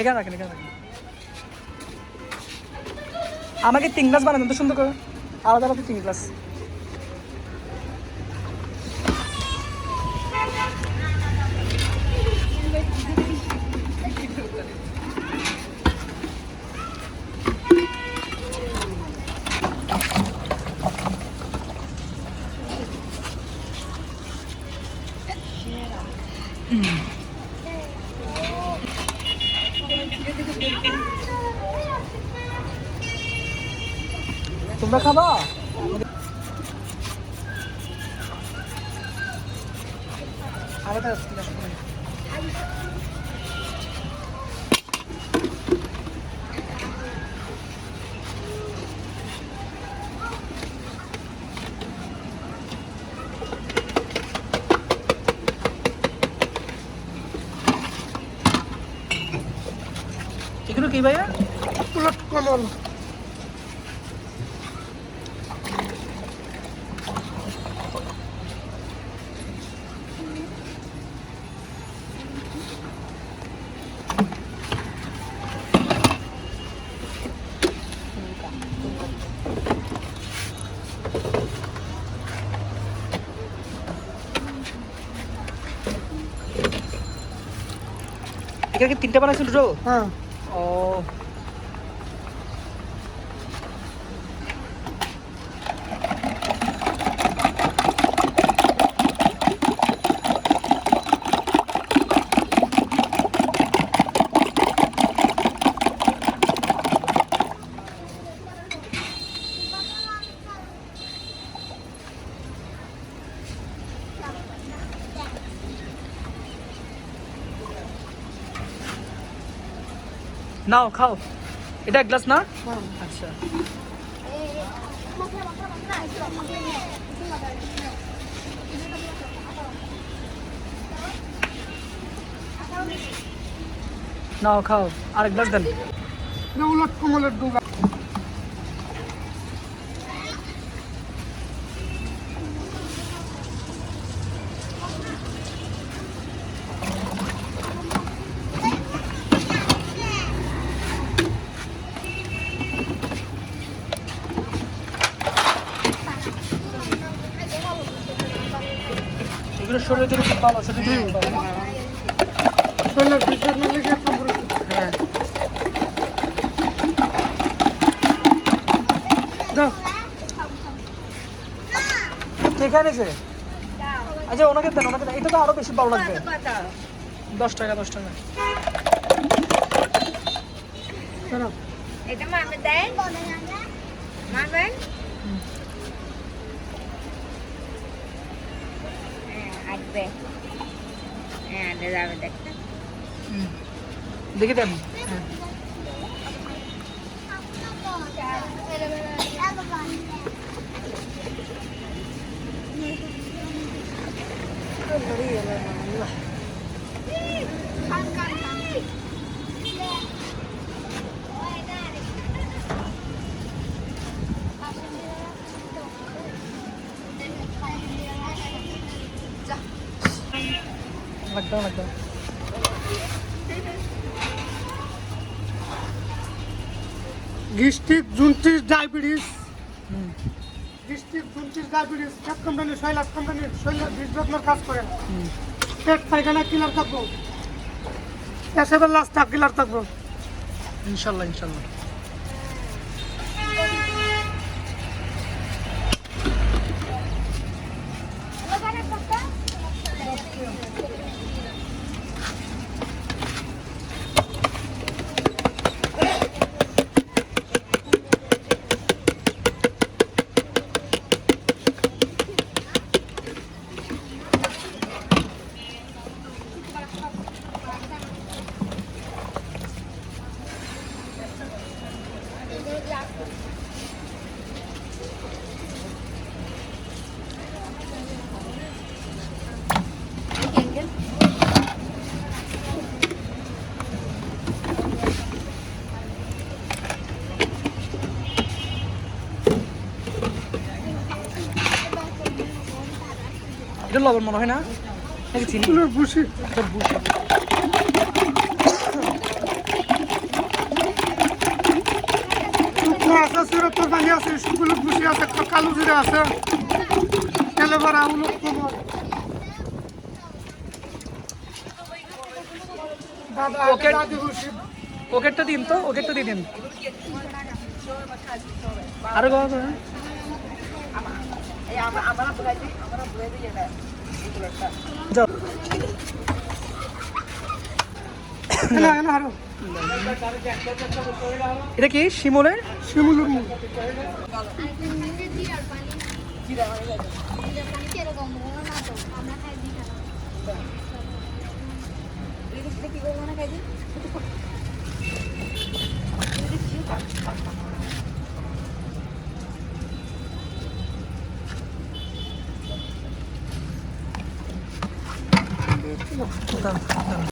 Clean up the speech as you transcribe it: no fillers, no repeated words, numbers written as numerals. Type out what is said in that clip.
এখানে রাখেন, এখানে রাখেন। আমাকে 3 গ্লাস বানাবেন তো সুন্দর করে, আলাদা আলাদা 3 গ্লাস। তোমরা খাবা? আরেকটা এগুলো কি ভাইয়া? উলট কমল। এখানে কি 3টা বানাইছেন টোটাল? হ্যাঁ। ও নাও খাও। এটা 1 গ্লাস না? আচ্ছা নাও খাও, আর 1 গ্লাস দেন। উলট কমলের ডুগা। এগুলো শরীরের জন্য খুব ভালো, শরীরের জন্য ভালো। হ্যাঁ দাও। ঠিক আছে, আচ্ছা ওনাকে দেন, ওনাকে দেন। এটা তো আরো বেশি ভালো লাগবে। 10 টাকা 10 টাকা। এটা মামে দেন, মামে আসবে। হ্যাঁ যাবে দেখতে। দেখে দেন। লাগবে লাগবে। Gastric, jaundice, diabetes, gastric, jaundice, diabetes সব কোম্পানি শৈলাস কোম্পানির শৈলাস বীজ রত্নের কাজ করে। পেট পায়খানা ক্লিয়ার থাকবো, এসবের লাস্টটা ক্লিয়ার থাকবো ইনশাল্লাহ ইনশাল্লাহ। এটা লবণ মনে হয় না, নাকি চিনি? বুঝি বুঝি আছে, সিরতর পানি আছে, সবগুলো খুশি আছে, কালো জিরা আছে, অ্যালোভেরা, উলট কোমর, ওকে। দাদি খুশি। ওকেরটা দিন তো, ওকেরটা দিয়ে দিন। আরো গরম করে। যাও। না না আরো এটা কি শিমুলের? শিমুলুর মুখ। দাও, দাও।